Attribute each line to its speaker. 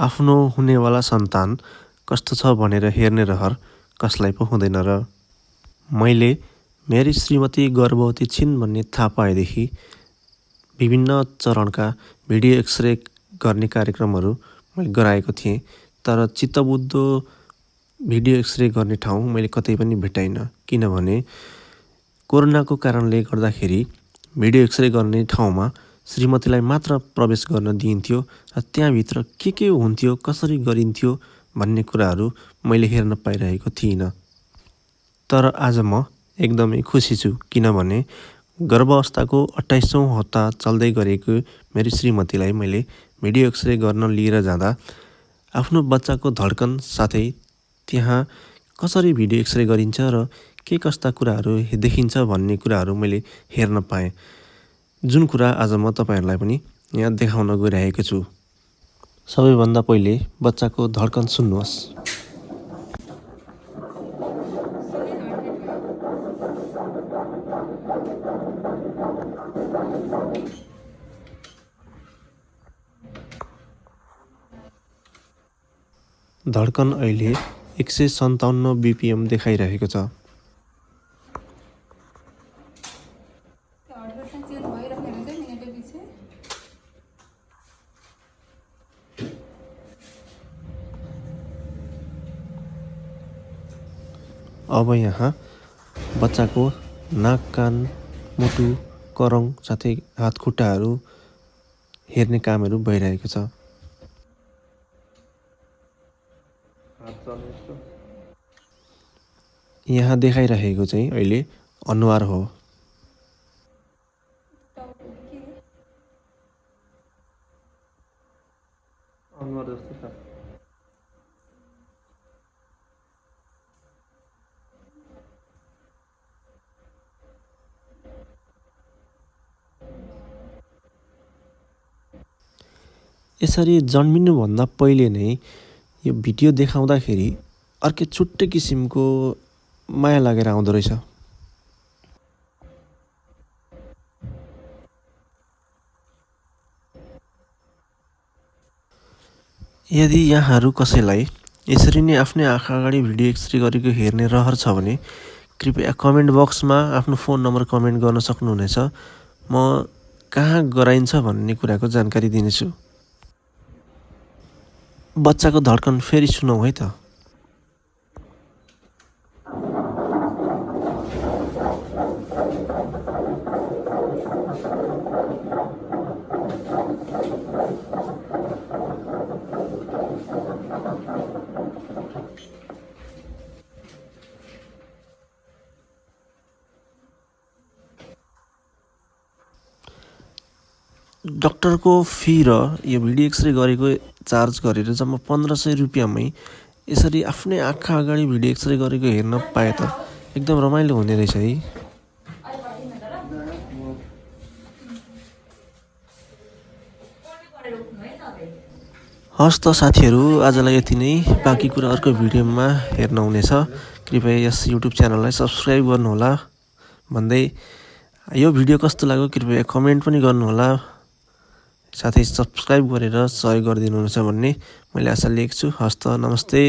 Speaker 1: आफ्नो हुनेवाला सन्तान कस्तो छ भनेर हेर्ने रहर कसलाई पो हुँदैन र। मैले मेरी श्रीमती गर्भवती छिन् भन्ने थाहा पाएदेखि विभिन्न चरणका भिडियो एक्सरे गर्ने कार्यक्रमहरू मैले गराएको थिएँ, तर चित्तबुद्धो भिडियो एक्सरे गर्ने ठाउँ मैले कतै पनि भेटाइनँ। किनभने कोरोनाको कारणले गर्दाखेरि भिडियो एक्सरे गर्ने ठाउँमा श्रीमतीलाई मात्र प्रवेश गर्न दिइन्थ्यो र त्यहाँभित्र के हुन्थ्यो, कसरी गरिन्थ्यो भन्ने कुराहरू मैले हेर्न पाइरहेको थिइनँ। तर आज म एकदमै खुसी छु, किनभने गर्भावस्थाको 28औं हप्ता चल्दै गरेको मेरी श्रीमतीलाई मैले भिडियो एक्सरे गर्न लिएर जाँदा आफ्नो बच्चाको धड्कन साथै त्यहाँ कसरी भिडियो एक्सरे गरिन्छ र के कस्ता कुराहरू देखिन्छ भन्ने कुराहरू मैले हेर्न पाएँ, जुन कुरा आज म तपाईँहरूलाई पनि यहाँ देखाउन गइरहेको छु। सबैभन्दा पहिले बच्चाको धड्कन सुन्नुहोस्। धड्कन अहिले 157 BPM देखाइरहेको छ। अब यहाँ बच्चाको नाक, कान, मुटु, करङ साथै हात खुट्टाहरू हेर्ने कामहरू भइरहेको छ। यहाँ देखाइरहेको चाहिँ अहिले अनुहार हो। यसरी जन्मिनुभन्दा पहिले नै यो भिडियो देखाउँदाखेरि अर्कै छुट्टै किसिमको माया लागेर आउँदो रहेछ। यदि यहाँहरू कसैलाई यसरी नै आफ्नै आँखा अगाडि भिडियो एक्सरे गरेको हेर्ने रहर छ भने कृपया कमेन्ट बक्समा आफ्नो फोन नम्बर कमेन्ट गर्न सक्नुहुनेछ। म कहाँ गराइन्छ भन्ने कुराको जानकारी दिनेछु। बच्चाको धड्कन फेरि सुनौ है त। डक्टरको फी र यो भिडियो एक्सरे गरेको चार्ज गरेर जम्मा 1500 रुपियाँमै यसरी आफ्नै आँखा अगाडि भिडियो एक्सरे गरेको हेर्न पाए त एकदम रमाइलो हुने रहेछ है। हस् त साथीहरू, आजलाई यति नै। बाँकी कुरा अर्को भिडियोमा हेर्न हुनेछ। कृपया यस युट्युब च्यानललाई सब्सक्राइब गर्नुहोला भन्दै यो भिडियो कस्तो लाग्यो कृपया कमेन्ट पनि गर्नुहोला, साथै सब्सक्राइब गरेर सहयोग गरिदिनुहुन्छ भन्ने मैले आशा लिएको छु। हस् त, नमस्ते।